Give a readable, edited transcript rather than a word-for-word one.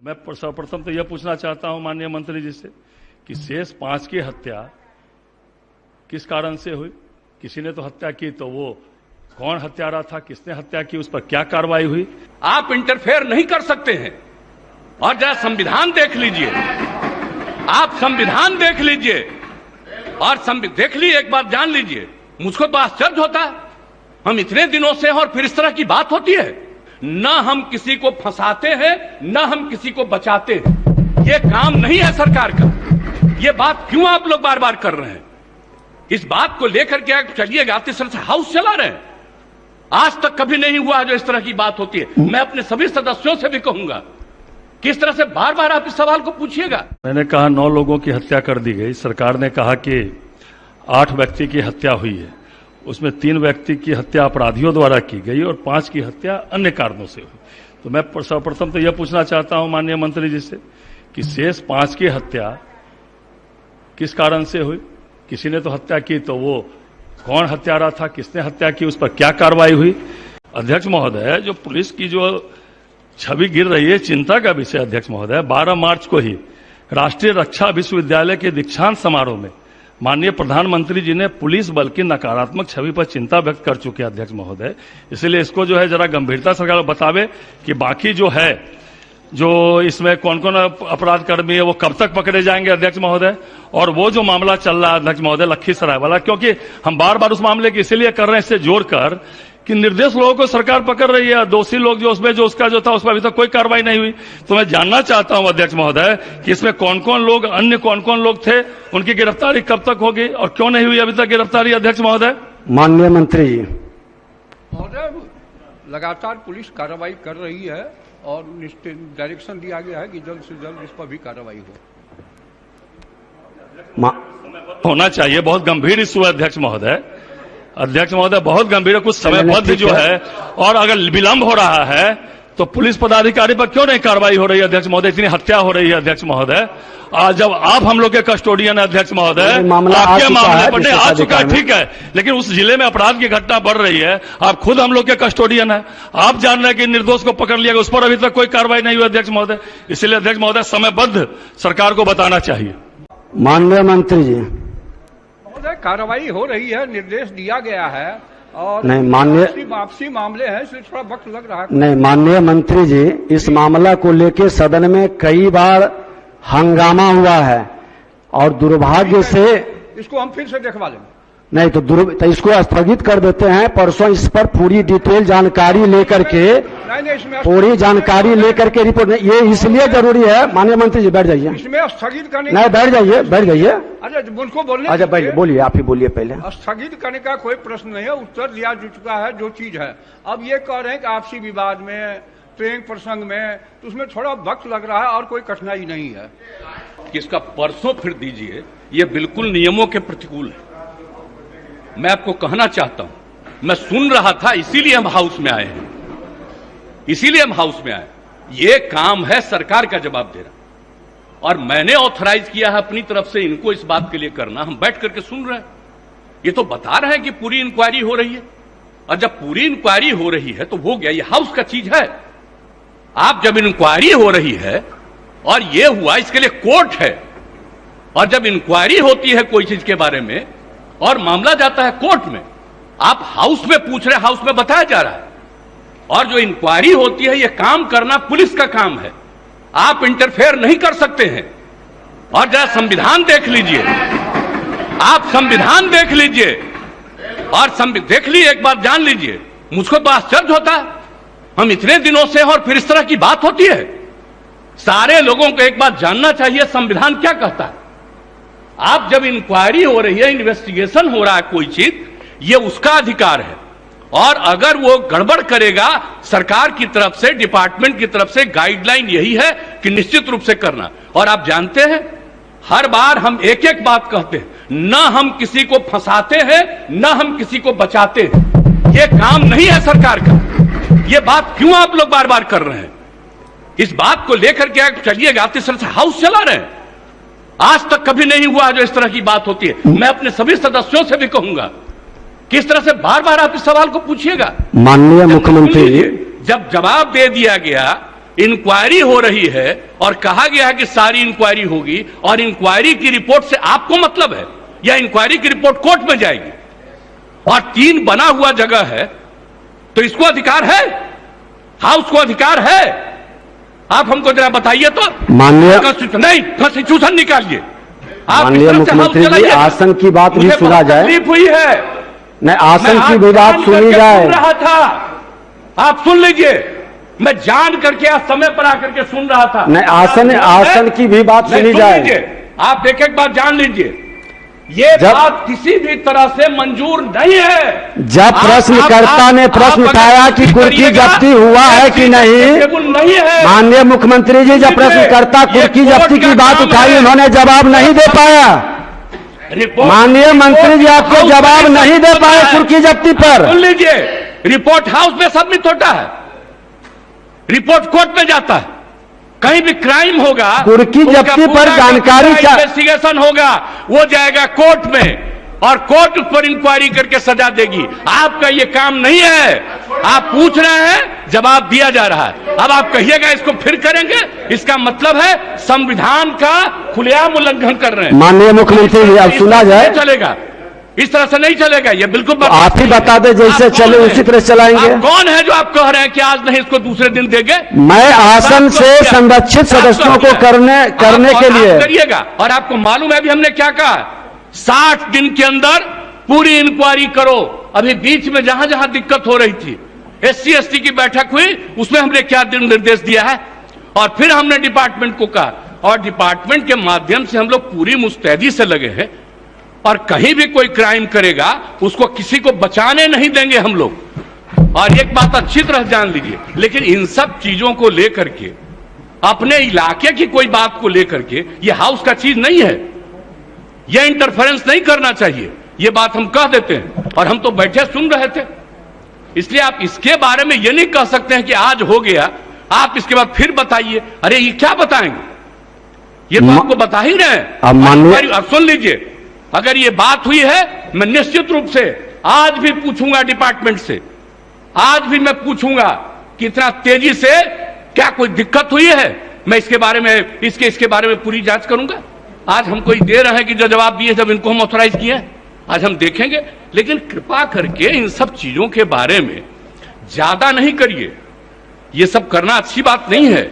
मैं सर्वप्रथम तो यह पूछना चाहता हूं माननीय मंत्री जी से कि शेष 5 की हत्या किस कारण से हुई। किसी ने तो हत्या की, तो वो कौन हत्यारा था, किसने हत्या की, उस पर क्या कार्रवाई हुई। आप इंटरफेयर नहीं कर सकते हैं। और जरा संविधान देख लीजिए, आप संविधान देख लीजिए और देख लीजिए, एक बार जान लीजिए। मुझको तो आश्चर्य होता है, हम इतने दिनों से और फिर इस तरह की बात होती है। न हम किसी को फंसाते हैं, न हम किसी को बचाते हैं। ये काम नहीं है सरकार का। ये बात क्यों आप लोग बार बार कर रहे हैं? इस बात को लेकर के चलिएगा, इस तरह से हाउस चला रहे हैं। आज तक कभी नहीं हुआ जो इस तरह की बात होती है। मैं अपने सभी सदस्यों से भी कहूंगा, किस तरह से बार बार आप इस सवाल को पूछिएगा। मैंने कहा 9 लोगों की हत्या कर दी गई। सरकार ने कहा कि 8 व्यक्ति की हत्या हुई है, उसमें 3 व्यक्ति की हत्या अपराधियों द्वारा की गई और 5 की हत्या अन्य कारणों से हुई। तो मैं सर्वप्रथम तो यह पूछना चाहता हूं माननीय मंत्री जी से कि शेष 5 की हत्या किस कारण से हुई। किसी ने तो हत्या की, तो वो कौन हत्यारा था, किसने हत्या की, उस पर क्या कार्रवाई हुई। अध्यक्ष महोदय, जो पुलिस की जो छवि गिर रही है, चिंता का विषय। अध्यक्ष महोदय, 12 मार्च को ही राष्ट्रीय रक्षा विश्वविद्यालय के दीक्षांत समारोह में माननीय प्रधानमंत्री जी ने पुलिस बल की नकारात्मक छवि पर चिंता व्यक्त कर चुके हैं। अध्यक्ष महोदय, इसलिए इसको जो है जरा गंभीरता सरकार बतावे कि बाकी जो है, जो इसमें कौन कौन अपराध कर्मी है, वो कब तक पकड़े जाएंगे। अध्यक्ष महोदय, और वो जो मामला चल रहा है अध्यक्ष महोदय लखीसराय वाला, क्योंकि हम बार बार उस मामले की इसलिए कर रहे हैं इससे जोड़कर कि निर्दोष लोगों को सरकार पकड़ रही है। दोषी लोग जो उसमें जो उसका जो था उस पर अभी तक कोई कार्रवाई नहीं हुई। तो मैं जानना चाहता हूं अध्यक्ष महोदय कि इसमें कौन कौन लोग, अन्य कौन कौन लोग थे, उनकी गिरफ्तारी कब तक होगी और क्यों नहीं हुई अभी तक गिरफ्तारी। अध्यक्ष महोदय, माननीय मंत्री जी। महोदय, लगातार पुलिस कार्रवाई कर रही है और डायरेक्शन दिया गया है कि जल्द से जल्द इस पर भी कार्रवाई हो। होना चाहिए। बहुत गंभीर इशू है अध्यक्ष महोदय। अध्यक्ष महोदय, बहुत गंभीर है। कुछ समयबद्ध जो है, और अगर विलंब हो रहा है तो पुलिस पदाधिकारी पर क्यों नहीं कार्रवाई हो रही है। अध्यक्ष महोदय, इतनी हत्या हो रही है। अध्यक्ष महोदय, आज जब आप हम लोग के कस्टोडियन है अध्यक्ष महोदय, आपके मामले पर नहीं आ चुका है, ठीक है, लेकिन उस जिले में अपराध की घटना बढ़ रही है। आप खुद हम लोग के कस्टोडियन है, आप जान रहे हैं कि निर्दोष को पकड़ लिया गया, उस पर अभी तक कोई कार्रवाई नहीं हुई। अध्यक्ष महोदय, इसलिए अध्यक्ष महोदय समयबद्ध सरकार को बताना चाहिए। माननीय मंत्री जी। महोदय, कार्रवाई हो रही है, निर्देश दिया गया है और नहीं माननीय, आपसी मामले हैं, इसलिए थोड़ा वक्त लग रहा है। नहीं माननीय मंत्री जी, इस मामला को लेकर सदन में कई बार हंगामा हुआ है और दुर्भाग्य से इसको हम फिर से देखवा लेंगे। नहीं तो इसको स्थगित कर देते हैं। परसों इस पर पूरी डिटेल जानकारी लेकर के, पूरी जानकारी लेकर के रिपोर्ट। ये इसलिए जरूरी है। माननीय मंत्री जी बैठ जाइए। इसमें स्थगित करने नहीं, बैठ जाइए, बैठ जाइए। अच्छा, मुझको बोलने। अच्छा बैठिए, बोलिए, आप ही बोलिए पहले। स्थगित करने का कोई प्रश्न नहीं है, उत्तर दिया जा चुका है जो चीज है। अब ये कह रहे हैं कि आपसी विवाद में, प्रेम प्रसंग में, तो उसमें थोड़ा वक्त लग रहा है और कोई कठिनाई नहीं है। कि इसका परसों फिर दीजिए, ये बिल्कुल नियमों के प्रतिकूल है। मैं आपको कहना चाहता हूं, मैं सुन रहा था, इसीलिए हम हाउस में आए हैं, इसीलिए हम हाउस में आए। ये काम है सरकार का जवाब देना, और मैंने ऑथराइज किया है अपनी तरफ से इनको इस बात के लिए करना। हम बैठ करके सुन रहे हैं, ये तो बता रहे हैं कि पूरी इंक्वायरी हो रही है, और जब पूरी इंक्वायरी हो रही है तो हो गया। ये हाउस का चीज है। आप जब इंक्वायरी हो रही है और ये हुआ, इसके लिए कोर्ट है, और जब इंक्वायरी होती है कोई चीज के बारे में और मामला जाता है कोर्ट में, आप हाउस में पूछ रहे, हाउस में बताया जा रहा है। और जो इंक्वायरी होती है, यह काम करना पुलिस का काम है। आप इंटरफेयर नहीं कर सकते हैं। और जरा संविधान देख लीजिए, आप संविधान देख लीजिए और देख लीजिए, एक बार जान लीजिए। मुझको तो आश्चर्य होता है, हम इतने दिनों से और फिर इस तरह की बात होती है। सारे लोगों को एक बात जानना चाहिए, संविधान क्या कहता है। आप जब इंक्वायरी हो रही है, इन्वेस्टिगेशन हो रहा है कोई चीज, ये उसका अधिकार है। और अगर वो गड़बड़ करेगा, सरकार की तरफ से, डिपार्टमेंट की तरफ से गाइडलाइन यही है कि निश्चित रूप से करना। और आप जानते हैं, हर बार हम एक एक बात कहते हैं, न हम किसी को फंसाते हैं, न हम किसी को बचाते हैं। ये काम नहीं है सरकार का। ये बात क्यों आप लोग बार बार कर रहे हैं? इस बात को लेकर के चलिएगा, इस तरह से हाउस चला रहे हैं। आज तक कभी नहीं हुआ जो इस तरह की बात होती है। मैं अपने सभी सदस्यों से भी कहूंगा, किस तरह से बार बार आप इस सवाल को पूछिएगा। माननीय मुख्यमंत्री, जब जवाब दे दिया गया इंक्वायरी हो रही है और कहा गया है कि सारी इंक्वायरी होगी और इंक्वायरी की रिपोर्ट से आपको मतलब है या इंक्वायरी की रिपोर्ट कोर्ट में जाएगी और 3 बना हुआ जगह है तो इसको अधिकार है, हाउस को अधिकार है। आप हमको जरा बताइए तो। माननीय नहीं, कॉन्स्टिट्यूशन निकालिए। माननीय मुख्यमंत्री जी, आसन की बात भी सुना जाए। तकलीफ हुई है, नहीं, आसन की भी बात सुनी जाए। सुन रहा था, आप सुन लीजिए, मैं जान करके आज समय पर आकर के सुन रहा था। नहीं, आसन की भी बात सुनी जाए। आप एक एक बात जान लीजिए, ये बात किसी भी तरह से मंजूर नहीं है। जब प्रश्नकर्ता ने प्रश्न उठाया कि कुर्की जब्ती हुआ है कि नहीं है, माननीय मुख्यमंत्री जी, जब प्रश्नकर्ता कुर्की जब्ती की बात उठाई, उन्होंने जवाब नहीं दे पाया। माननीय मंत्री जी आपको जवाब नहीं दे पाए कुर्की जब्ती पर। सुन लीजिए, रिपोर्ट हाउस में सबमिट होता है, रिपोर्ट कोर्ट में जाता है। कहीं भी क्राइम होगा, कुर्की जब्ती पर जानकारी, इन्वेस्टिगेशन होगा, वो जाएगा कोर्ट में और कोर्ट उस पर इंक्वायरी करके सजा देगी। आपका ये काम नहीं है। आप पूछ रहे हैं, जवाब दिया जा रहा है। अब आप कहिएगा इसको फिर करेंगे, इसका मतलब है संविधान का खुलेआम उल्लंघन कर रहे हैं। माननीय मुख्यमंत्री जी, अब सुना जाए। चलेगा, इस तरह से नहीं चलेगा, ये बिल्कुल आप ही बता दें, जैसे चले उसी तरह चलाएंगे। कौन है जो आप कह रहे हैं कि आज नहीं इसको दूसरे दिन देंगे? मैं आसन से संरक्षित सदस्यों को करने के लिए करिएगा। और आपको मालूम है अभी हमने क्या कहा, 60 दिन के अंदर पूरी इंक्वायरी करो। अभी बीच में जहां जहां दिक्कत हो रही थी, SC/ST की बैठक हुई, उसमें हमने क्या निर्देश दिया है और फिर हमने डिपार्टमेंट को कहा और डिपार्टमेंट के माध्यम से हम लोग पूरी मुस्तैदी से लगे हैं और कहीं भी कोई क्राइम करेगा उसको किसी को बचाने नहीं देंगे हम लोग। और एक बात अच्छी तरह जान लीजिए, लेकिन इन सब चीजों को लेकर के, अपने इलाके की कोई बात को लेकर के, ये हाउस का चीज नहीं है, यह इंटरफेरेंस नहीं करना चाहिए, ये बात हम कह देते हैं। और हम तो बैठे सुन रहे थे, इसलिए आप इसके बारे में ये नहीं कह सकते हैं कि आज हो गया, आप इसके बाद फिर बताइए। अरे ये क्या बताएंगे, ये तो आपको बता ही रहे हैं। अब सुन लीजिए, अगर ये बात हुई है, मैं निश्चित रूप से आज भी पूछूंगा डिपार्टमेंट से, आज भी मैं पूछूंगा कि इतना तेजी से क्या कोई दिक्कत हुई है। मैं इसके बारे में इसके बारे में पूरी जांच करूंगा। आज हमको ये दे रहे हैं कि जो जवाब दिए जब इनको हम ऑथराइज किए हैं, आज हम देखेंगे। लेकिन कृपा करके इन सब चीजों के बारे में ज्यादा नहीं करिए, ये सब करना अच्छी बात नहीं है।